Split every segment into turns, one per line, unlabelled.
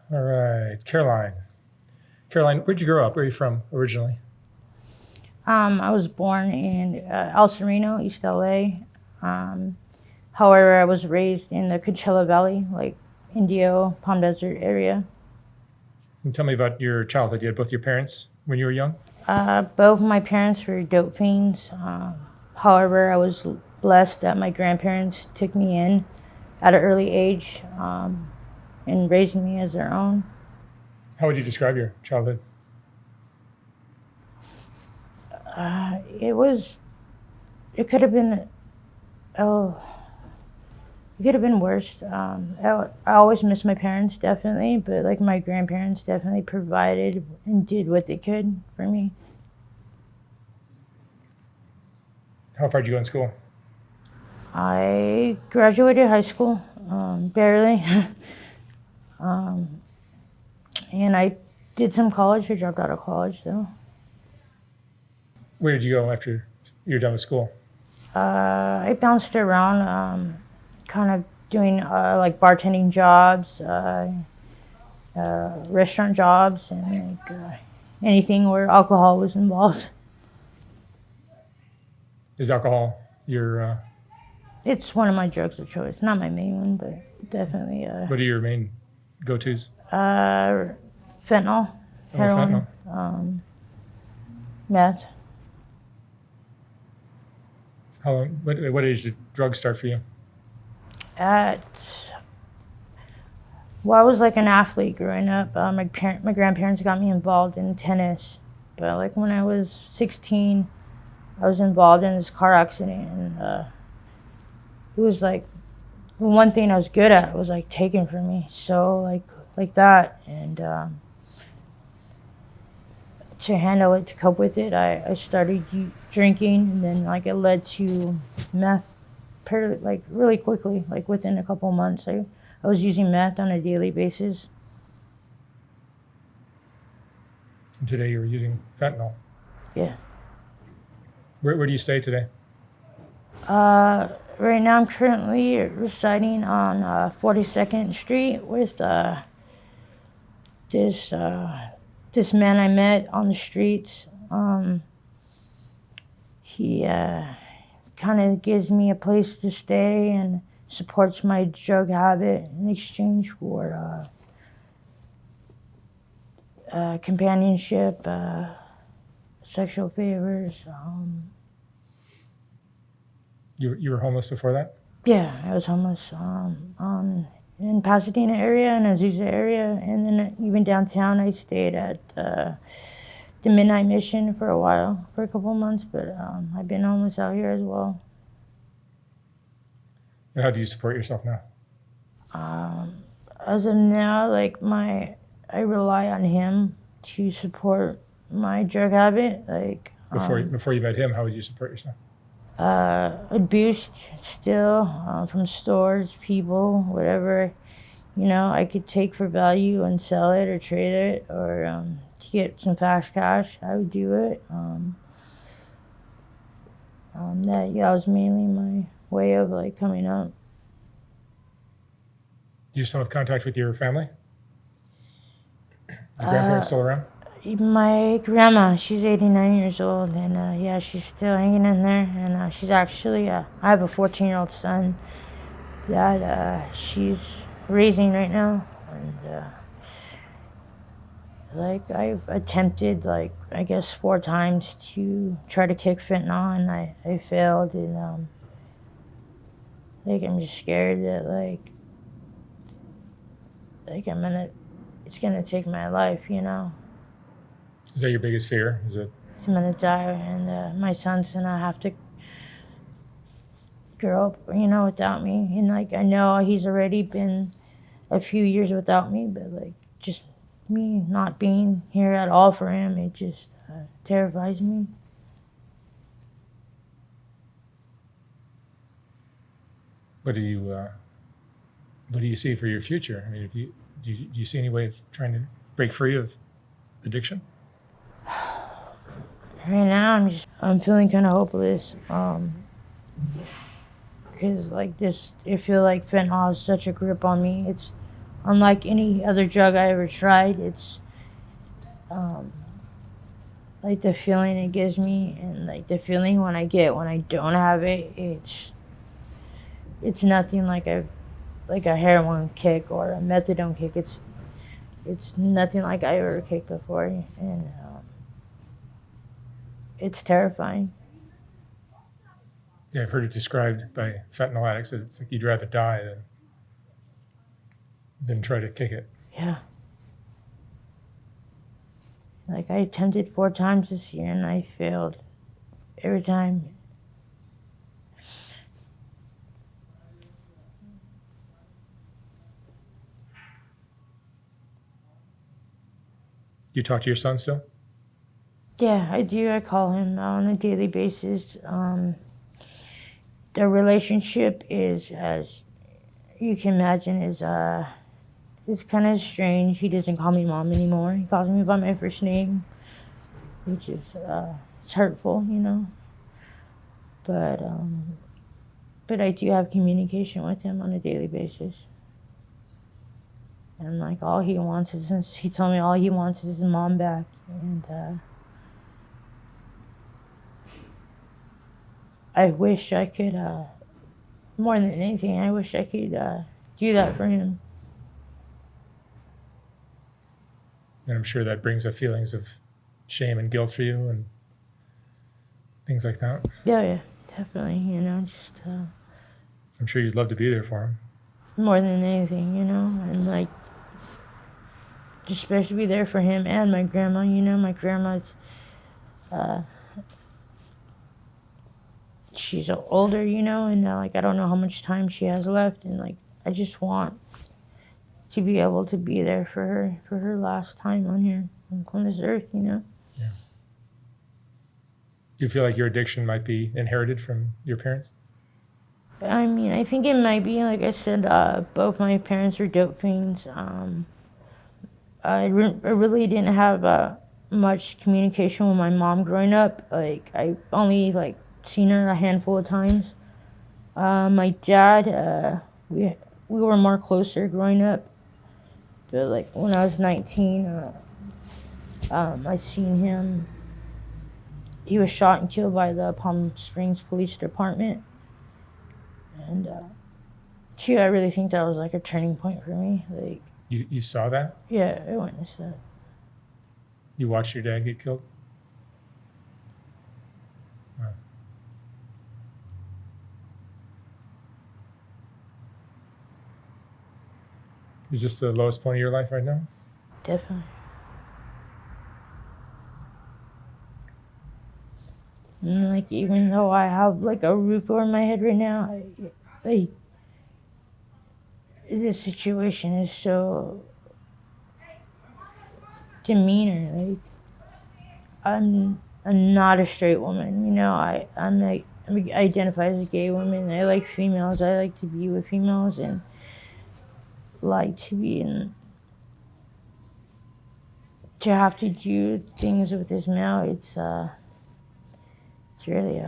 All right, Caroline. Caroline, where'd you grow up? Where are you from originally?
I was born in El Sereno, East LA. However, I was raised in the Coachella Valley, like Indio, Palm Desert area.
And tell me about your childhood. You had both your parents when you were young?
Both my parents were dope fiends. However, I was blessed that my grandparents took me in at an early age and raised me as their own.
How would you describe your childhood?
It was, it could have been, oh, it could have been worse. I always miss my parents, definitely, but like my grandparents definitely provided and did what they could for me.
How far did you go in school?
I graduated high school, barely, and I did some college. I dropped out of college though.
Where did you go after you were done with school?
I bounced around, kind of doing like bartending jobs, restaurant jobs, and like anything where alcohol was involved.
Is alcohol your,
It's one of my drugs of choice. Not my main one, but definitely
what are your main go-tos?
fentanyl,
Oh,
heroin,
fentanyl.
meth.
What age did drugs start for you?
At Well, I was like an athlete growing up. My grandparents got me involved in tennis, but like when I was 16, I was involved in this car accident, and it was like the one thing I was good at was like taken from me. So like that, and to handle it, to cope with it, I started drinking, and then like it led to meth, like really quickly, like within a couple months. I was using meth on a daily basis.
And today you were using fentanyl.
Yeah.
Where do you stay today?
Right now, I'm currently residing on 42nd Street with this this man I met on the streets. He kind of gives me a place to stay and supports my drug habit in exchange for companionship, sexual favors.
You were homeless before that?
Yeah, I was homeless in Pasadena area and Azusa area, and then even downtown. I stayed at the Midnight Mission for a while, for a couple of months, but I've been homeless out here as well.
And how do you support yourself now?
As of now, like I rely on him to support my drug habit. Like
Before you met him, how would you support yourself?
a boost still from stores, people, whatever, I could take for value and sell it or trade it or to get some fast cash. I would do it. That was mainly my way of like coming up.
Do you still have contact with your family? Your grandparents still around?
My grandma, she's 89 years old, and yeah, she's still hanging in there. And she's actually, I have a 14-year-old son that she's raising right now. And like I've attempted, like I guess 4 times to try to kick fentanyl, and I failed. And like I'm just scared that like it's gonna take my life.
Is that your biggest fear? Is it?
I'm gonna die, and my son's gonna have to grow up, without me. And like I know he's already been a few years without me, but like just me not being here at all for him, it just terrifies me.
What do you see for your future? I mean, if you do you see any way of trying to break free of addiction?
Right now, I'm feeling kind of hopeless. Because like this, I feel like fentanyl has such a grip on me. It's unlike any other drug I ever tried. It's like the feeling it gives me, and like the feeling when I get when I don't have it. It's nothing like a heroin kick or a methadone kick. It's nothing like I ever kicked before, and it's terrifying.
Yeah, I've heard it described by fentanyl addicts that it's like you'd rather die than try to kick it.
Yeah. Like, I attempted 4 times this year and I failed every time.
You talk to your son still?
Yeah, I do. I call him on a daily basis. The relationship is, as you can imagine, it's kind of strange. He doesn't call me mom anymore. He calls me by my first name, which is it's hurtful, you know. But I do have communication with him on a daily basis. And like all he wants is, he told me all he wants is his mom back. And I wish I could, more than anything, I wish I could do that for him.
And I'm sure that brings up feelings of shame and guilt for you and things like that.
Yeah, definitely, you know, just
I'm sure you'd love to be there for him.
more than anything, you know, and like, just especially be there for him and my grandma, you know. My grandma's, she's older, you know, and like, I don't know how much time she has left, and like, I just want to be able to be there for her last time on here, on this earth, you know.
Yeah. Do you feel like your addiction might be inherited from your parents?
I mean, I think it might be. Like I said, both my parents were dope fiends. I really didn't have much communication with my mom growing up. Like, I only like seen her a handful of times. My dad, we were more closer growing up. But like when I was 19, I seen him. He was shot and killed by the Palm Springs Police Department. And I really think that was like a turning point for me. Like,
You saw that?
yeah, I witnessed that.
You watched your dad get killed? Wow. Is this the lowest point of your life right now?
Definitely. And like, even though I have like a roof over my head right now, this situation is so demeanor. Like, I'm not a straight woman, you know. I identify as a gay woman. I like females. I like to be with females and like to be in. To have to do things with this male, it's really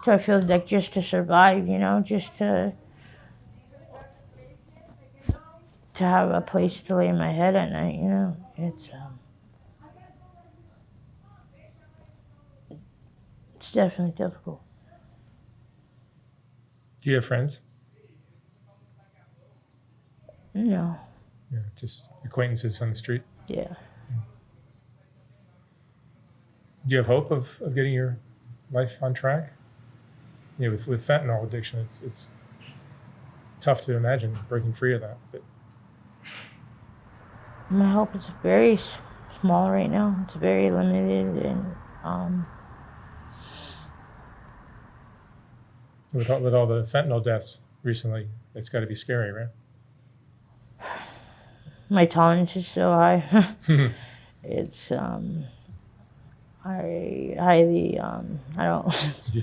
so I feel like just to survive, you know, just to have a place to lay my head at night, you know. It's definitely difficult.
Do you have friends?
No.
Yeah, just acquaintances on the street.
Yeah.
Do you have hope of getting your life on track? You know, with fentanyl addiction, it's tough to imagine breaking free of that. But
My hope is very small right now. It's very limited, and
with all the fentanyl deaths recently, it's got to be scary, right?
my tolerance is so high. It's I highly I don't.
You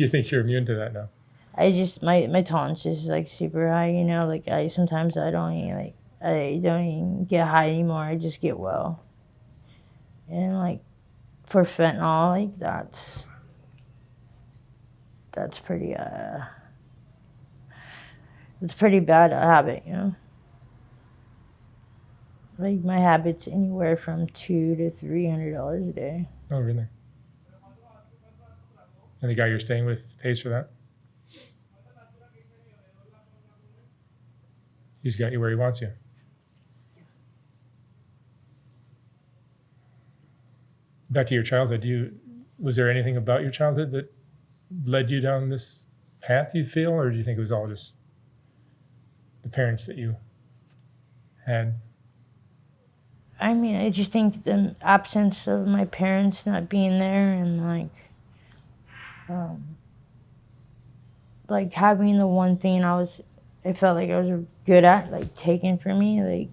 think you're immune to that now?
I just my tolerance is like super high. You know, like I sometimes I don't even get high anymore. I just get well. And like for fentanyl, like that's pretty It's pretty bad habit, Like my habit's anywhere from $200 to $300 a day.
Oh, really? And the guy you're staying with pays for that? He's got you where he wants you. Back to your childhood, was there anything about your childhood that led you down this path, you feel, or do you think it was all just the parents that you had?
I mean, I just think the absence of my parents not being there and like having the one thing I felt like I was good at, like taken from me. Like,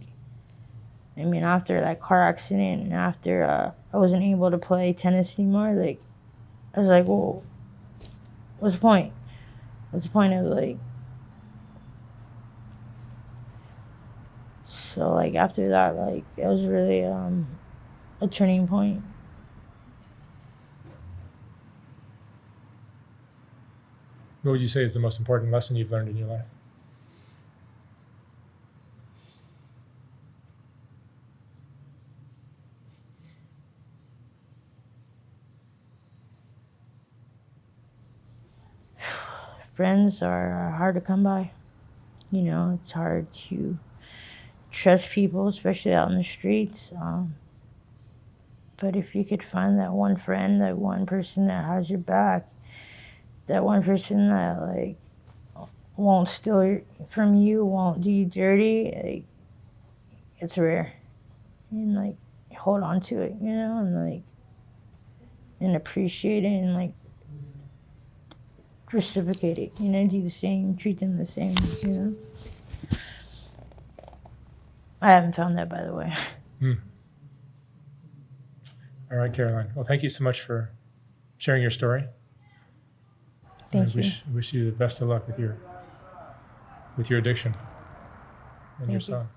I mean, after that car accident and after I wasn't able to play tennis anymore, like, I was like, well, what's the point? What's the point of like, so like after that, like, it was really a turning point.
What would you say is the most important lesson you've learned in your life?
Friends are hard to come by. It's hard to trust people, especially out in the streets. But if you could find that one friend, that one person that has your back, that one person that like won't steal from you, won't do you dirty, like, it's rare. And like hold on to it, and appreciate it and like reciprocate it, do the same, treat them the same. I haven't found that, by the way.
All right, Caroline. Well, thank you so much for sharing your story.
Thank you.
Wish you the best of luck with your addiction and your son.